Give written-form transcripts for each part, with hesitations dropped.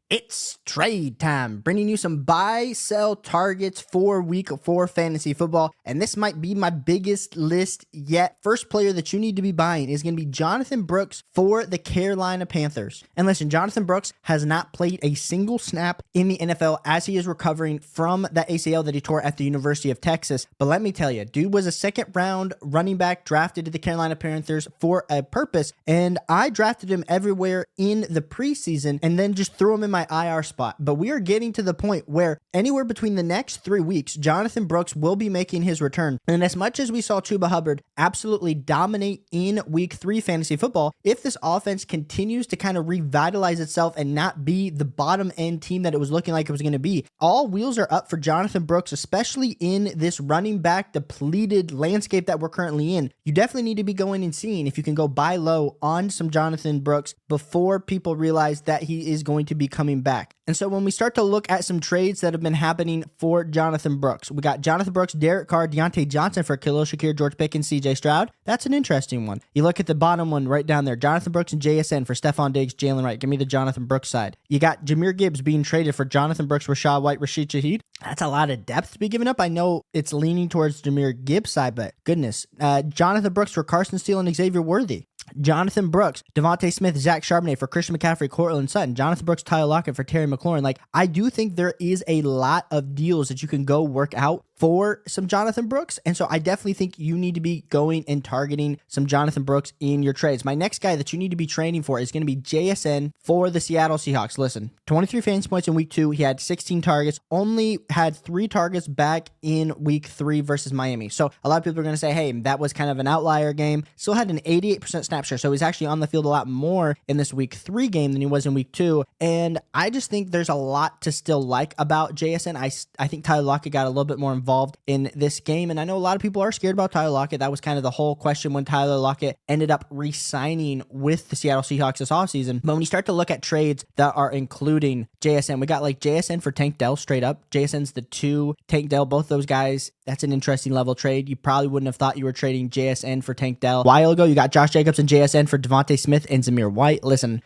It's trade time, bringing you some buy, sell targets for week 4 fantasy football. And this might be my biggest list yet. First player that you need to be buying is going to be Jonathon Brooks for the Carolina Panthers. And listen, Jonathon Brooks has not played a single snap in the NFL as he is recovering from that ACL that he tore at the University of Texas. But let me tell you, dude was a second round running back drafted to the Carolina Panthers for a purpose. And I drafted him everywhere in the preseason and then just threw him in my IR spot. But we are getting to the point where anywhere between the next 3 weeks, Jonathon Brooks will be making his return. And as much as we saw Chubba Hubbard absolutely dominate in week 3 fantasy football, if this offense continues to kind of revitalize itself and not be the bottom end team that it was looking like it was going to be, all wheels are up for Jonathon Brooks, especially in this running back depleted landscape that we're currently in. You definitely need to be going and seeing if you can go buy low on some Jonathon Brooks before people realize that he is going to be coming back. And so when we start to look at some trades that have been happening for Jonathon Brooks, we got Jonathon Brooks, Derek Carr, Deontay Johnson for Khalil Shakir, George Pickens, CJ Stroud. That's an interesting one. You look at the bottom one right down there, Jonathon Brooks and JSN for Stephon Diggs, Jalen Wright. Give me the Jonathon Brooks side. You got Jahmyr Gibbs being traded for Jonathon Brooks, Rachaad White, Rashid Shaheed. That's a lot of depth to be given up. I know it's leaning towards Jahmyr Gibbs side, but goodness. Jonathon Brooks for Carson Steele and Xavier Worthy. Jonathon Brooks, Devontae Smith, Zach Charbonnet for Christian McCaffrey, Cortland Sutton, Jonathon Brooks, Tyler Lockett for Terry McLaurin. Like, I do think there is a lot of deals that you can go work out for some Jonathon Brooks. And so I definitely think you need to be going and targeting some Jonathon Brooks in your trades. My next guy that you need to be trading for is going to be JSN for the Seattle Seahawks. Listen, 23 fantasy points in week 2. He had 16 targets, only had 3 targets back in week 3 versus Miami. So a lot of people are going to say, hey, that was kind of an outlier game. Still had an 88% snap share. So he's actually on the field a lot more in this week 3 game than he was in week 2. And I just think there's a lot to still like about JSN. I think Tyler Lockett got a little bit more involved in this game. And I know a lot of people are scared about Tyler Lockett. That was kind of the whole question when Tyler Lockett ended up re-signing with the Seattle Seahawks this offseason. But when you start to look at trades that are including JSN, we got like JSN for Tank Dell straight up. JSN's the 2, Tank Dell, both those guys. That's an interesting level trade. You probably wouldn't have thought you were trading JSN for Tank Dell. A while ago, you got Josh Jacobs and JSN for Devontae Smith and Jahmyr White. Listen,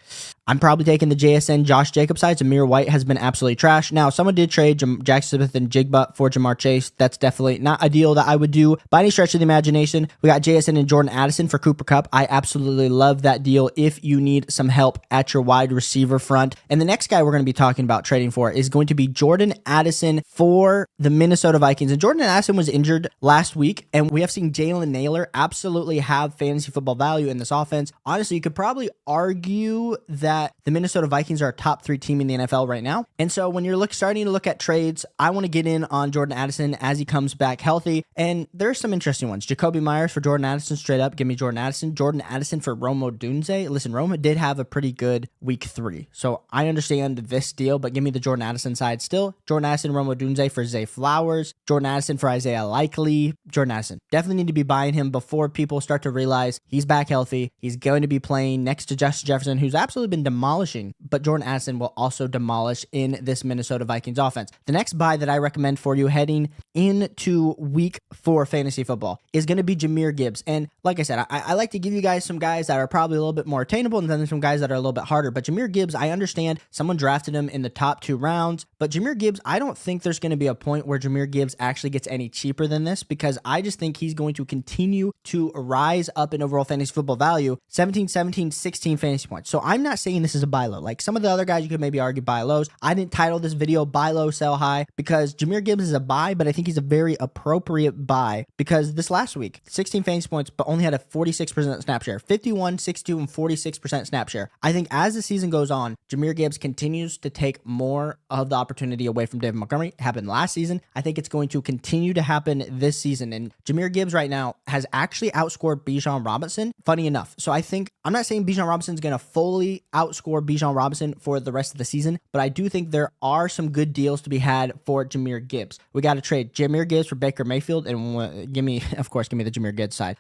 I'm probably taking the JSN Josh Jacobs side. Jahmyr White has been absolutely trash. Now, someone did trade Jaxon Smith-Njigba for Jamar Chase. That's definitely not a deal that I would do by any stretch of the imagination. We got JSN and Jordan Addison for Cooper Kupp. I absolutely love that deal if you need some help at your wide receiver front. And the next guy we're going to be talking about trading for is going to be Jordan Addison for the Minnesota Vikings. And Jordan Addison was injured last week, and we have seen Jalen Nailor absolutely have fantasy football value in this offense. Honestly, you could probably argue that the Minnesota Vikings are a top 3 team in the NFL right now. And so when you're starting to look at trades, I want to get in on Jordan Addison as he comes back healthy. And there's some interesting ones. Jacoby Myers for Jordan Addison straight up. Give me Jordan Addison. Jordan Addison for Rome Odunze. Listen, Rome did have a pretty good week 3. So I understand this deal, but give me the Jordan Addison side still. Jordan Addison, Rome Odunze for Zay Flowers. Jordan Addison for Isaiah Likely. Jordan Addison. Definitely need to be buying him before people start to realize he's back healthy. He's going to be playing next to Justin Jefferson, who's absolutely been demolishing, but Jordan Addison will also demolish in this Minnesota Vikings offense. The next buy that I recommend for you heading into week 4 fantasy football is going to be Jahmyr Gibbs. And like I said, I like to give you guys some guys that are probably a little bit more attainable and then some guys that are a little bit harder. But Jahmyr Gibbs, I understand someone drafted him in the top 2 rounds, but Jahmyr Gibbs, I don't think there's going to be a point where Jahmyr Gibbs actually gets any cheaper than this, because I just think he's going to continue to rise up in overall fantasy football value. 17, 17, 16 fantasy points. So I'm not saying this is a buy low. Like some of the other guys, you could maybe argue buy lows. I didn't title this video buy low, sell high, because Jahmyr Gibbs is a buy, but I think he's a very appropriate buy because this last week, 16 fantasy points, but only had a 46% snap share, 51, 62, and 46% snap share. I think as the season goes on, Jahmyr Gibbs continues to take more of the opportunity away from David Montgomery. It happened last season. I think it's going to continue to happen this season. And Jahmyr Gibbs right now has actually outscored Bijan Robinson, funny enough. So I think, I'm not saying Bijan Robinson is going to fully outscore Bijan Robinson for the rest of the season, but I do think there are some good deals to be had for Jahmyr Gibbs. We got to trade Jahmyr Gibbs for Baker Mayfield, and give me the Jahmyr Gibbs side.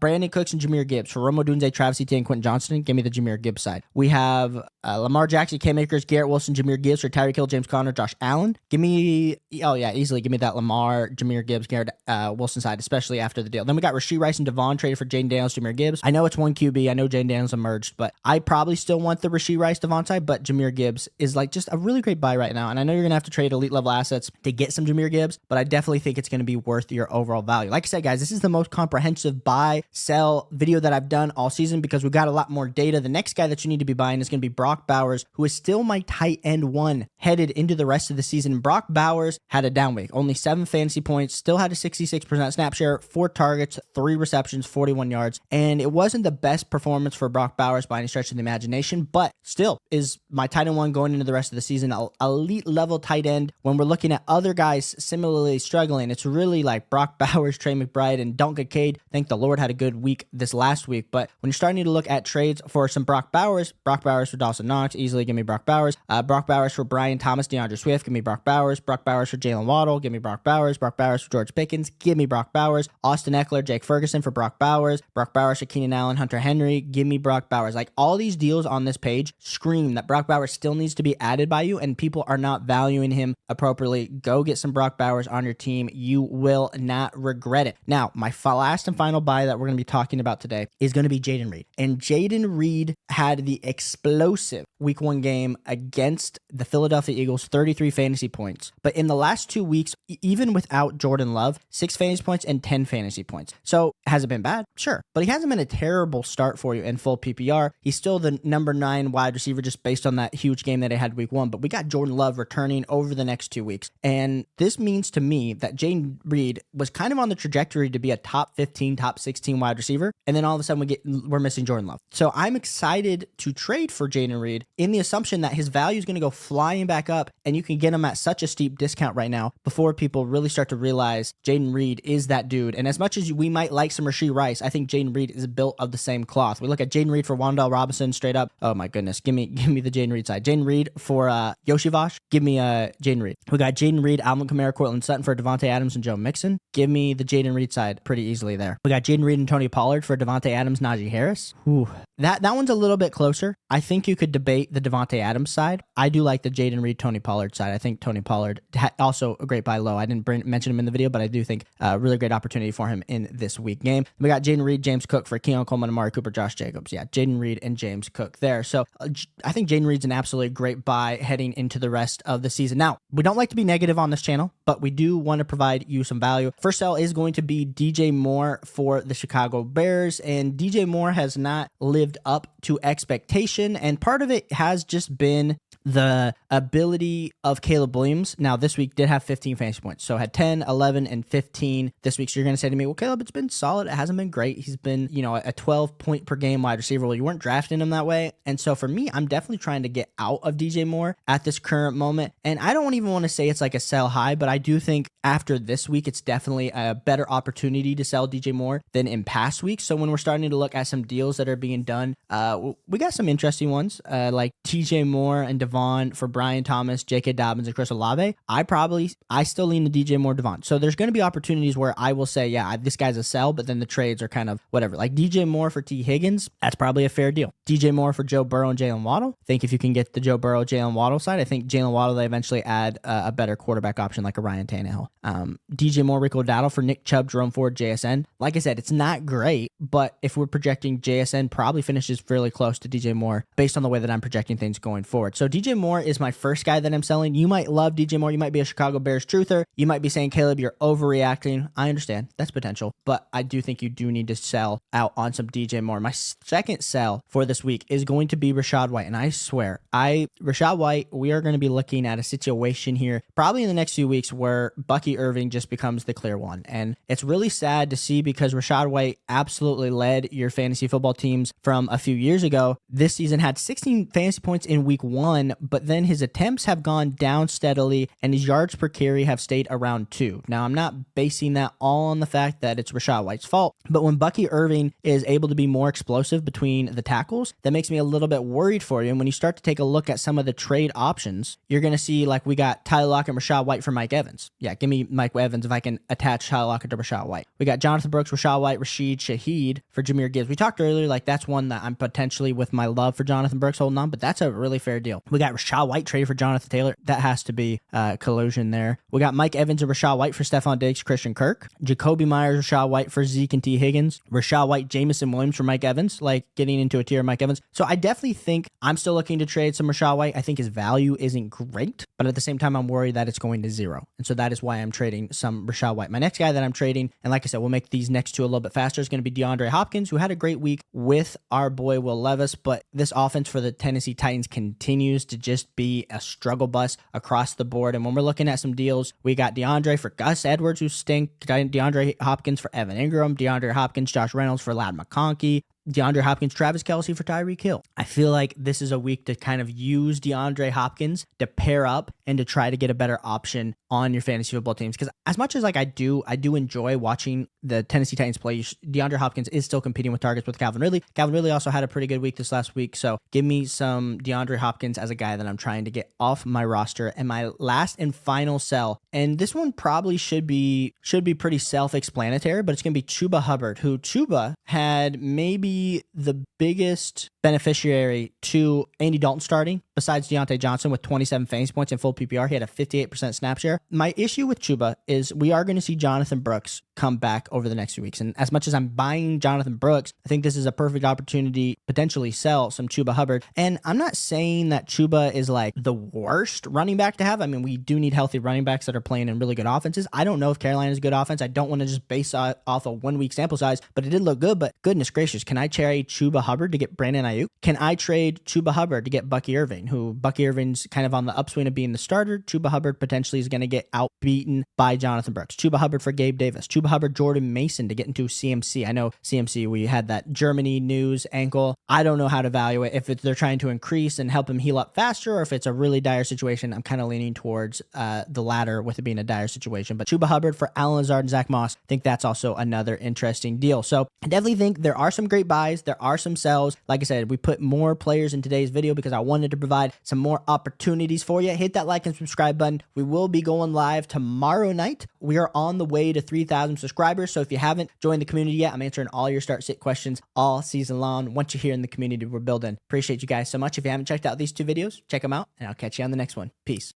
Brandon Cooks and Jahmyr Gibbs for Rome Odunze, Travis Etienne, Quentin Johnston. Give me the Jahmyr Gibbs side. We have Lamar Jackson, Cam Akers, Garrett Wilson, Jahmyr Gibbs for Tyreek Hill, James Conner, Josh Allen. Easily give me that Lamar, Jahmyr Gibbs, Garrett Wilson side, especially after the deal. Then we got Rashee Rice and Devon traded for Jaden Daniels, Jahmyr Gibbs. I know it's one QB. I know Jaden Daniels emerged, but I probably still want want the Rashee Rice Devontae, but Jahmyr Gibbs is like just a really great buy right now. And I know you're going to have to trade elite level assets to get some Jahmyr Gibbs, but I definitely think it's going to be worth your overall value. Like I said, guys, this is the most comprehensive buy, sell video that I've done all season because we've got a lot more data. The next guy that you need to be buying is going to be Brock Bowers, who is still my tight end one headed into the rest of the season. Brock Bowers had a down week, only 7 fantasy points, still had a 66% snap share, 4 targets, 3 receptions, 41 yards. And it wasn't the best performance for Brock Bowers by any stretch of the imagination, but still is my tight end one going into the rest of the season. Elite level tight end. When we're looking at other guys similarly struggling, it's really like Brock Bowers, Trey McBride, and Dalton Kincaid. Thank the Lord had a good week this last week. But when you're starting to look at trades for some Brock Bowers for Dawson Knox, easily give me Brock Bowers. Brock Bowers for Brian Thomas, DeAndre Swift, give me Brock Bowers. Brock Bowers for Jalen Waddle, give me Brock Bowers. Brock Bowers for George Pickens, give me Brock Bowers. Austin Eckler, Jake Ferguson for Brock Bowers. Brock Bowers for Keenan Allen, Hunter Henry, give me Brock Bowers. Like all these deals on this page scream that Brock Bowers still needs to be added by you and people are not valuing him appropriately. Go get some Brock Bowers on your team. You will not regret it. Now, my last and final buy that we're going to be talking about today is going to be Jayden Reed. And Jayden Reed had the explosive week 1 game against the Philadelphia Eagles, 33 fantasy points. But in the last 2 weeks, even without Jordan Love, 6 fantasy points and 10 fantasy points. So has it been bad? Sure. But he hasn't been a terrible start for you in full PPR. He's still the number 9 wide receiver just based on that huge game that he had week 1. But we got Jordan Love returning over the next 2 weeks. And this means to me that Jayden Reed was kind of on the trajectory to be a top 15, top 16 wide receiver. And then all of a sudden we're missing Jordan Love. So I'm excited to trade for Jayden Reed in the assumption that his value is going to go flying back up and you can get him at such a steep discount right now before people really start to realize Jayden Reed is that dude. And as much as we might like some Rashee Rice, I think Jayden Reed is built of the same cloth. We look at Jayden Reed for Wan'Dale Robinson straight up. Oh my goodness. Give me the Jayden Reed side. Jayden Reed for Yoshi Vosh. Give me Jayden Reed. We got Jayden Reed, Alvin Kamara, Cortland Sutton for Devontae Adams and Joe Mixon. Give me the Jayden Reed side pretty easily there. We got Jayden Reed and Tony Pollard for Devontae Adams, Najee Harris. Ooh. That one's a little bit closer. I think you could debate the Devontae Adams side. I do like the Jayden Reed, Tony Pollard side. I think Tony Pollard also a great buy low. I didn't mention him in the video, but I do think a really great opportunity for him in this week game. We got Jayden Reed, James Cook for Keon Coleman, Amari Cooper, Josh Jacobs. Yeah, Jayden Reed and James Cook there. So I think Jayden Reed's an absolutely great buy heading into the rest of the season. Now, we don't like to be negative on this channel, but we do want to provide you some value. First sell is going to be DJ Moore for the Chicago Bears, and DJ Moore has not lived up to expectation, and part of it has just been the ability of Caleb Williams. Now, this week did have 15 fantasy points. So had 10, 11, and 15 this week. So you're going to say to me, well, Caleb, it's been solid. It hasn't been great. He's been, a 12 point per game wide receiver. Well, you weren't drafting him that way. And so for me, I'm definitely trying to get out of DJ Moore at this current moment. And I don't even want to say it's like a sell high, but I do think after this week, it's definitely a better opportunity to sell DJ Moore than in past weeks. So when we're starting to look at some deals that are being done, we got some interesting ones like TJ Moore and Devon for Brian Thomas, J.K. Dobbins, and Chris Olave. I still lean to DJ Moore, Devon. So there's going to be opportunities where I will say, yeah, this guy's a sell, but then the trades are kind of whatever. Like DJ Moore for T. Higgins, that's probably a fair deal. DJ Moore for Joe Burrow and Jalen Waddle. I think if you can get the Joe Burrow, Jalen Waddle side, I think Jalen Waddle, they eventually add a better quarterback option like a Ryan Tannehill. DJ Moore, Rico Dowdle for Nick Chubb, Jerome Ford, JSN. Like I said, it's not great, but if we're projecting JSN probably finishes fairly close to DJ Moore based on the way that I'm projecting things going forward. So DJ Moore is my first guy that I'm selling. You might love DJ Moore. You might be a Chicago Bears truther. You might be saying, Caleb, you're overreacting. I understand. That's potential. But I do think you do need to sell out on some DJ Moore. My second sell for this week is going to be Rachaad White. And I swear, Rachaad White, we are going to be looking at a situation here probably in the next few weeks where Bucky Irving just becomes the clear one. And it's really sad to see because Rachaad White absolutely led your fantasy football teams from a few years ago. This season had 16 fantasy points in week 1, but then his attempts have gone down steadily and his yards per carry have stayed around 2. Now, I'm not basing that all on the fact that it's Rachaad White's fault, but when Bucky Irving is able to be more explosive between the tackles, that makes me a little bit worried for you. And when you start to take a look at some of the trade options, you're going to see like we got Tyler Lockett and Rachaad White for Mike Evans. Yeah, give me Mike Evans if I can attach Tyler Lockett to Rachaad White. We got Jonathan Brooks, Rachaad White, Rashid Shaheed for Jahmyr Gibbs. We talked earlier, like that's one that I'm potentially with my love for Jonathan Brooks holding on, but that's a really fair deal. We got Rachaad White traded for Jonathan Taylor. That has to be collusion there. We got Mike Evans and Rachaad White for Stephon Diggs, Christian Kirk. Jacoby Myers, Rachaad White for Zeke and T. Higgins. Rachaad White, Jameson Williams for Mike Evans, like getting into a tier of Mike Evans. So I definitely think I'm still looking to trade some Rachaad White. I think his value isn't great, but at the same time, I'm worried that it's going to zero. And so that is why I'm trading some Rachaad White. My next guy that I'm trading, and like I said, we'll make these next two a little bit faster, is going to be DeAndre Hopkins, who had a great week with our boy Will Levis, but this offense for the Tennessee Titans continues to just be a struggle bus across the board. And when we're looking at some deals, we got DeAndre for Gus Edwards, who stink, DeAndre Hopkins for Evan Ingram, DeAndre Hopkins, Josh Reynolds for Ladd McConkey, DeAndre Hopkins, Travis Kelce for Tyreek Hill. I feel like this is a week to kind of use DeAndre Hopkins to pair up and to try to get a better option on your fantasy football teams. Because as much as like I do enjoy watching the Tennessee Titans play, DeAndre Hopkins is still competing with targets with Calvin Ridley. Calvin Ridley also had a pretty good week this last week. So give me some DeAndre Hopkins as a guy that I'm trying to get off my roster. And my last and final sell, and this one probably should be pretty self-explanatory, but it's going to be Chubba Hubbard, who Chubba had maybe the biggest beneficiary to Andy Dalton starting besides Deontay Johnson with 27 fantasy points in full PPR. He had a 58% snap share. My issue with Chubba is we are going to see Jonathan Brooks come back over the next few weeks. And as much as I'm buying Jonathan Brooks, I think this is a perfect opportunity potentially sell some Chubba Hubbard. And I'm not saying that Chubba is like the worst running back to have. I mean, we do need healthy running backs that are playing in really good offenses. I don't know if Carolina's a good offense. I don't want to just base off a 1 week sample size, but it did look good. But goodness gracious, can I trade Chubba Hubbard to get Brandon Ayuk? Can I trade Chubba Hubbard to get Bucky Irving, who Bucky Irving's kind of on the upswing of being the starter? Chubba Hubbard potentially is going to get outbeaten by Jonathan Brooks. Chubba Hubbard for Gabe Davis. Chubba Hubbard, Jordan Mason to get into CMC. I know CMC, we had that Germany news ankle. I don't know how to value it. If they're trying to increase and help him heal up faster, or if it's a really dire situation, I'm kind of leaning towards the latter with it being a dire situation. But Chubba Hubbard for Allen Lazard and Zach Moss, I think that's also another interesting deal. So I definitely think there are some great buys. There are some sells. Like I said, we put more players in today's video because I wanted to provide some more opportunities for you. Hit that like and subscribe button. We will be going live tomorrow night. We are on the way to 3,000 subscribers. So if you haven't joined the community yet, I'm answering all your start sit questions all season long. Once you're here in the community we're building. Appreciate you guys so much. If you haven't checked out these two videos, check them out, and I'll catch you on the next one. Peace.